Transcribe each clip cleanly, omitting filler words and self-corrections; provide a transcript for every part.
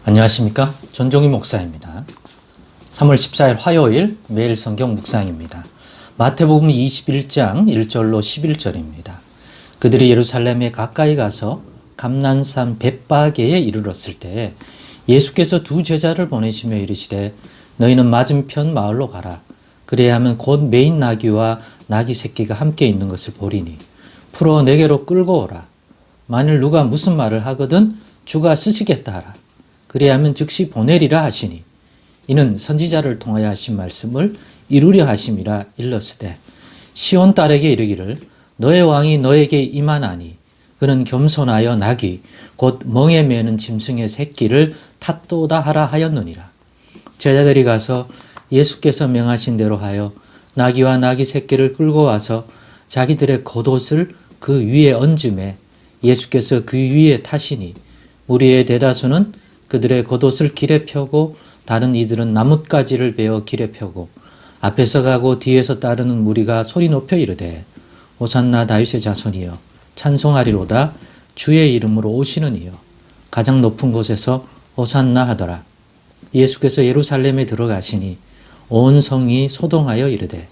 안녕하십니까? 전종희 목사입니다. 3월 14일 화요일 매일 성경 묵상입니다. 마태복음 21장 1절로 11절입니다. 그들이 예루살렘에 가까이 가서 감난산 벳바게에 이르렀을 때 예수께서 두 제자를 보내시며 이르시되 너희는 맞은편 마을로 가라. 그래야 하면 곧 매인 나귀와 나귀 새끼가 함께 있는 것을 보리니 풀어 내게로 끌고 오라. 만일 누가 무슨 말을 하거든 주가 쓰시겠다 하라. 그래야 하면 즉시 보내리라 하시니 이는 선지자를 통하여 하신 말씀을 이루려 하심이라 일렀으되 시온 딸에게 이르기를 너의 왕이 너에게 임하나니 그는 겸손하여 나귀 곧 멍에 매는 짐승의 새끼를 탓도다 하라 하였느니라. 제자들이 가서 예수께서 명하신 대로 하여 나귀와 나귀 새끼를 끌고 와서 자기들의 겉옷을 그 위에 얹음에 예수께서 그 위에 타시니 무리의 대다수는 그들의 겉옷을 길에 펴고 다른 이들은 나뭇가지를 베어 길에 펴고 앞에서 가고 뒤에서 따르는 무리가 소리 높여 이르되 호산나 다윗의 자손이여 찬송하리로다 주의 이름으로 오시는 이여 가장 높은 곳에서 호산나 하더라. 예수께서 예루살렘에 들어가시니 온 성이 소동하여 이르되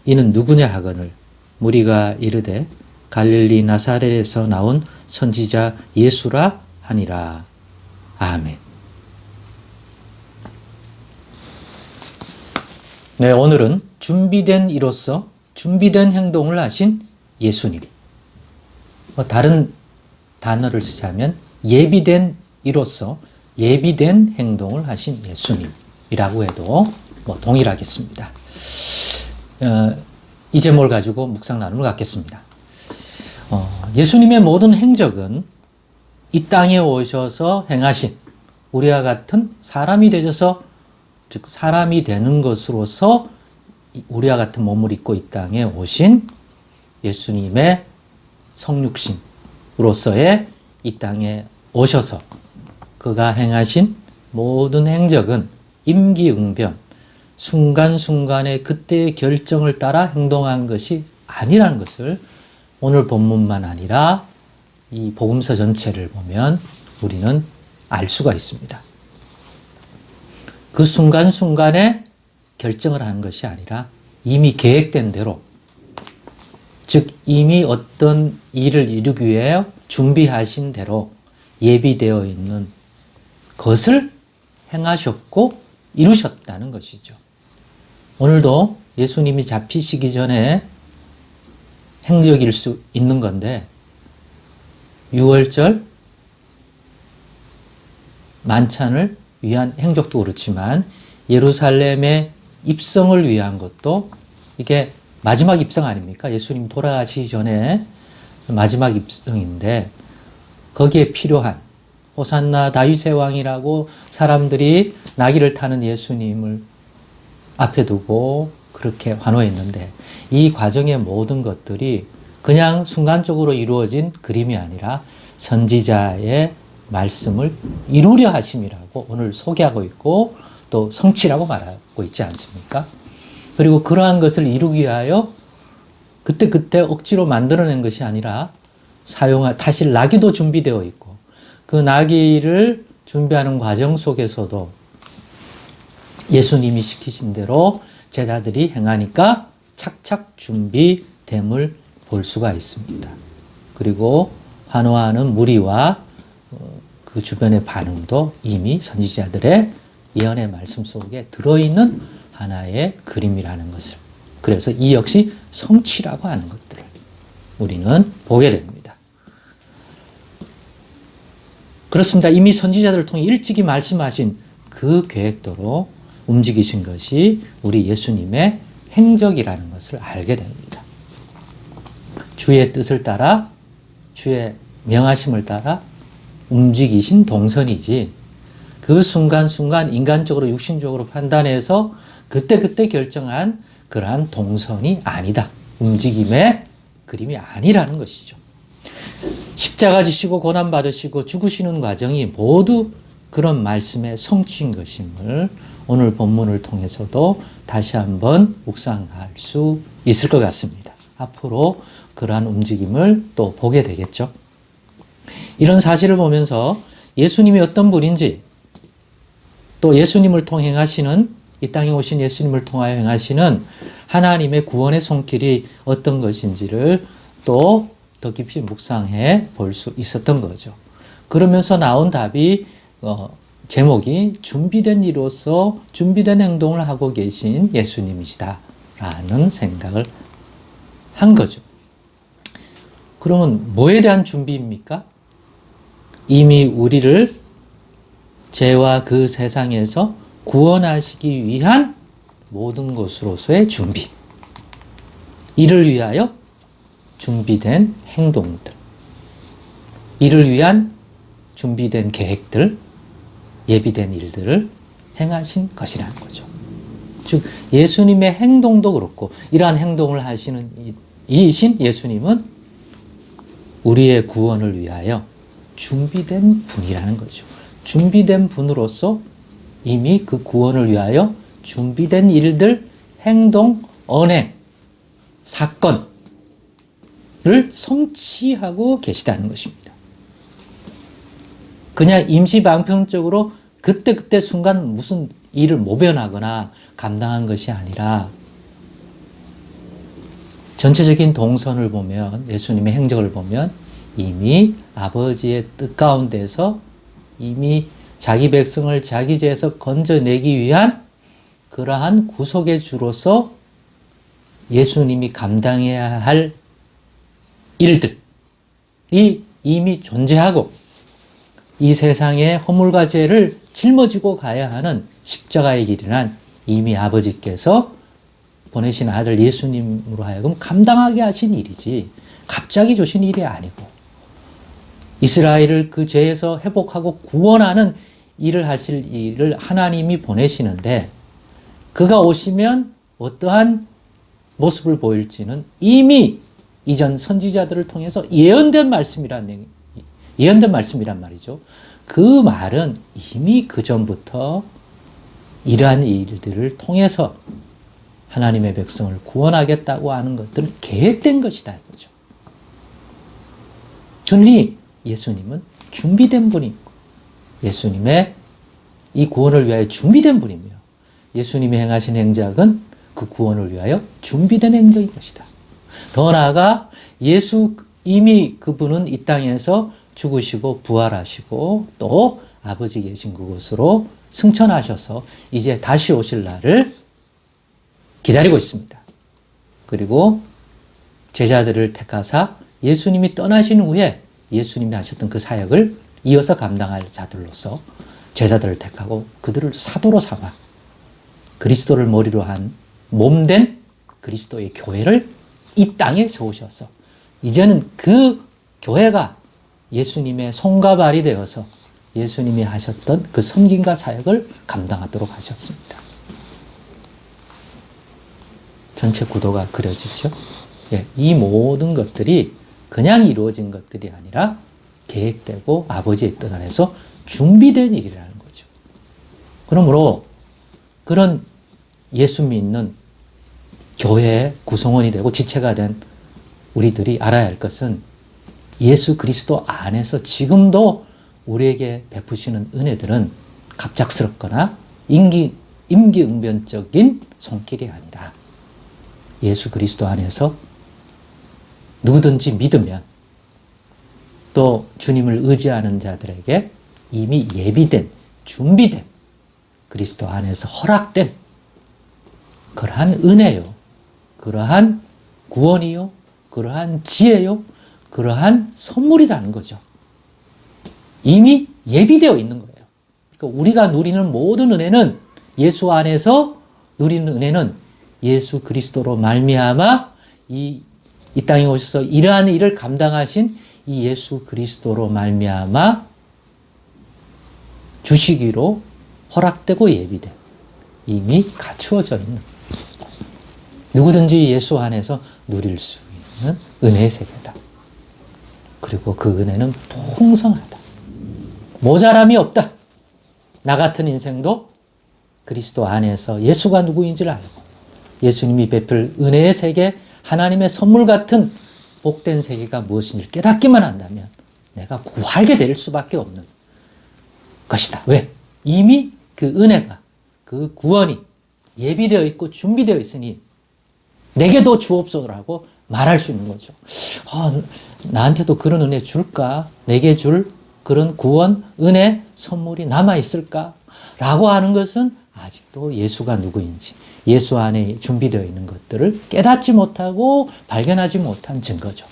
이는 누구냐 하거늘 무리가 이르되 갈릴리 나사렛에서 나온 선지자 예수라 하니라. 아멘. 네, 오늘은 준비된 이로서 준비된 행동을 하신 예수님. 다른 단어를 쓰자면 예비된 이로서 예비된 행동을 하신 예수님이라고 해도 동일하겠습니다. 이 제목을 가지고 묵상 나눔을 갖겠습니다. 예수님의 모든 행적은 이 땅에 오셔서 행하신 우리와 같은 사람이 되셔서 즉 사람이 되는 것으로서 우리와 같은 몸을 입고 이 땅에 오신 예수님의 성육신으로서의 이 땅에 오셔서 그가 행하신 모든 행적은 임기응변 순간순간의 그때의 결정을 따라 행동한 것이 아니라는 것을 오늘 본문만 아니라 이 복음서 전체를 보면 우리는 알 수가 있습니다. 그 순간순간에 결정을 한 것이 아니라 이미 계획된 대로 즉 이미 어떤 일을 이루기 위해 준비하신 대로 예비되어 있는 것을 행하셨고 이루셨다는 것이죠. 오늘도 예수님이 잡히시기 전에 행적일 수 있는 건데 6월절 만찬을 위한 행적도 그렇지만 예루살렘의 입성을 위한 것도 이게 마지막 입성 아닙니까? 예수님 돌아가시기 전에 마지막 입성인데 거기에 필요한 호산나 다윗의 왕이라고 사람들이 나귀를 타는 예수님을 앞에 두고 그렇게 환호했는데 이 과정의 모든 것들이 그냥 순간적으로 이루어진 그림이 아니라 선지자의 말씀을 이루려 하심이라고 오늘 소개하고 있고 또 성취라고 말하고 있지 않습니까? 그리고 그러한 것을 이루기 위하여 그때 억지로 만들어낸 것이 아니라 타실 나귀도 준비되어 있고 그 나귀를 준비하는 과정 속에서도 예수님이 시키신 대로 제자들이 행하니까 착착 준비됨을 볼 수가 있습니다. 그리고 환호하는 무리와 그 주변의 반응도 이미 선지자들의 예언의 말씀 속에 들어있는 하나의 그림이라는 것을 그래서 이 역시 성취라고 하는 것들을 우리는 보게 됩니다. 그렇습니다. 이미 선지자들을 통해 일찍이 말씀하신 그 계획대로 움직이신 것이 우리 예수님의 행적이라는 것을 알게 됩니다. 주의 뜻을 따라 주의 명하심을 따라 움직이신 동선이지 그 순간순간 인간적으로 육신적으로 판단해서 그때 결정한 그러한 동선이 아니다. 움직임의 그림이 아니라는 것이죠. 십자가 지시고 고난받으시고 죽으시는 과정이 모두 그런 말씀의 성취인 것임을 오늘 본문을 통해서도 다시 한번 묵상할 수 있을 것 같습니다. 앞으로 그러한 움직임을 또 보게 되겠죠. 이런 사실을 보면서 예수님이 어떤 분인지 또 예수님을 통해 행하시는, 이 땅에 오신 예수님을 통하여 행하시는 하나님의 구원의 손길이 어떤 것인지를 또 더 깊이 묵상해 볼 수 있었던 거죠. 그러면서 나온 답이 제목이 준비된 이로서 준비된 행동을 하고 계신 예수님이시다라는 생각을 한 거죠. 그러면 뭐에 대한 준비입니까? 이미 우리를 죄와 그 세상에서 구원하시기 위한 모든 것으로서의 준비. 이를 위하여 준비된 행동들. 이를 위한 준비된 계획들, 예비된 일들을 행하신 것이라는 거죠. 즉 예수님의 행동도 그렇고 이러한 행동을 하시는 이신 예수님은 우리의 구원을 위하여 준비된 분이라는 거죠. 준비된 분으로서 이미 그 구원을 위하여 준비된 일들, 행동, 언행, 사건을 성취하고 계시다는 것입니다. 그냥 임시방편적으로 그때그때 순간 무슨 일을 모변하거나 감당한 것이 아니라 전체적인 동선을 보면, 예수님의 행적을 보면 이미 아버지의 뜻 가운데서 이미 자기 백성을 자기 죄에서 건져내기 위한 그러한 구속의 주로서 예수님이 감당해야 할 일들이 이미 존재하고 이 세상의 허물과 죄를 짊어지고 가야 하는 십자가의 길이란 이미 아버지께서 보내신 아들 예수님으로 하여금 감당하게 하신 일이지 갑자기 주신 일이 아니고 이스라엘을 그 죄에서 회복하고 구원하는 일을 하실 일을 하나님이 보내시는데 그가 오시면 어떠한 모습을 보일지는 이미 이전 선지자들을 통해서 예언된 말씀이란 말이죠. 그 말은 이미 그 전부터 이러한 일들을 통해서 하나님의 백성을 구원하겠다고 하는 것들은 계획된 것이다 이거죠. 그러니 예수님은 준비된 분이고 예수님의 이 구원을 위하여 준비된 분이며 예수님이 행하신 행적은 그 구원을 위하여 준비된 행적인 것이다. 더 나아가 이미 그분은 이 땅에서 죽으시고 부활하시고 또 아버지 계신 그곳으로 승천하셔서 이제 다시 오실 날을 기다리고 있습니다. 그리고 제자들을 택하사 예수님이 떠나신 후에 예수님이 하셨던 그 사역을 이어서 감당할 자들로서 제자들을 택하고 그들을 사도로 삼아 그리스도를 머리로 한 몸된 그리스도의 교회를 이 땅에 세우셔서 이제는 그 교회가 예수님의 손과 발이 되어서 예수님이 하셨던 그 섬김과 사역을 감당하도록 하셨습니다. 전체 구도가 그려지죠. 이 모든 것들이 그냥 이루어진 것들이 아니라 계획되고 아버지의 뜻 안에서 준비된 일이라는 거죠. 그러므로 그런 예수 믿는 교회의 구성원이 되고 지체가 된 우리들이 알아야 할 것은 예수 그리스도 안에서 지금도 우리에게 베푸시는 은혜들은 갑작스럽거나 임기응변적인 손길이 아니라 예수 그리스도 안에서 누구든지 믿으면 또 주님을 의지하는 자들에게 이미 예비된, 준비된 그리스도 안에서 허락된 그러한 은혜요, 그러한 구원이요, 그러한 지혜요, 그러한 선물이라는 거죠. 이미 예비되어 있는 거예요. 그러니까 우리가 누리는 모든 은혜는 예수 안에서 누리는 은혜는 예수 그리스도로 말미암아 이 땅에 오셔서 이러한 일을 감당하신 이 예수 그리스도로 말미암아 주시기로 허락되고 예비된 이미 갖추어져 있는 누구든지 예수 안에서 누릴 수 있는 은혜의 세계다. 그리고 그 은혜는 풍성하다. 모자람이 없다. 나 같은 인생도 그리스도 안에서 예수가 누구인지를 알고 예수님이 베풀 은혜의 세계, 하나님의 선물 같은 복된 세계가 무엇인지 깨닫기만 한다면 내가 구하게 될 수밖에 없는 것이다. 왜? 이미 그 은혜가, 그 구원이 예비되어 있고 준비되어 있으니 내게도 주옵소서라고 말할 수 있는 거죠. 나한테도 그런 은혜 줄까? 내게 줄 그런 구원, 은혜, 선물이 남아있을까? 라고 하는 것은 아직도 예수가 누구인지, 예수 안에 준비되어 있는 것들을 깨닫지 못하고 발견하지 못한 증거죠.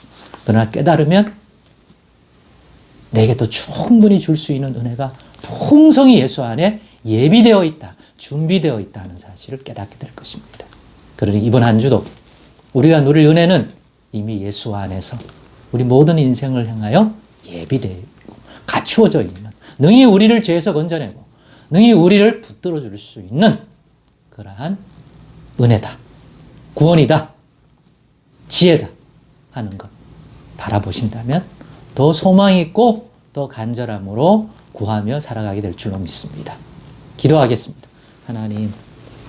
그러나 깨달으면 내게도 충분히 줄 수 있는 은혜가 풍성히 예수 안에 예비되어 있다, 준비되어 있다는 사실을 깨닫게 될 것입니다. 그러니 이번 한 주도 우리가 누릴 은혜는 이미 예수 안에서 우리 모든 인생을 향하여 예비되어 있고 갖추어져 있는, 능히 우리를 죄에서 건져내고 능히 우리를 붙들어 줄 수 있는 그러한 은혜다, 구원이다, 지혜다 하는 것 바라보신다면 더 소망 있고 더 간절함으로 구하며 살아가게 될 줄로 믿습니다. 기도하겠습니다. 하나님,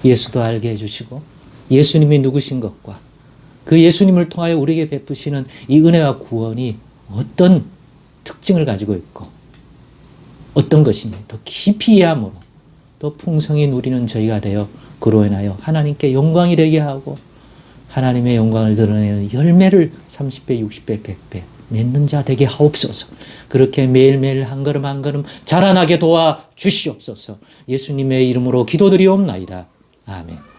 예수도 알게 해주시고 예수님이 누구신 것과 그 예수님을 통하여 우리에게 베푸시는 이 은혜와 구원이 어떤 특징을 가지고 있고 어떤 것이니 더 깊이 이해함으로 더 풍성히 누리는 저희가 되어 그로 인하여 하나님께 영광이 되게 하고 하나님의 영광을 드러내는 열매를 30배, 60배, 100배 맺는 자 되게 하옵소서. 그렇게 매일매일 한 걸음 한 걸음 자라나게 도와 주시옵소서. 예수님의 이름으로 기도드리옵나이다. 아멘.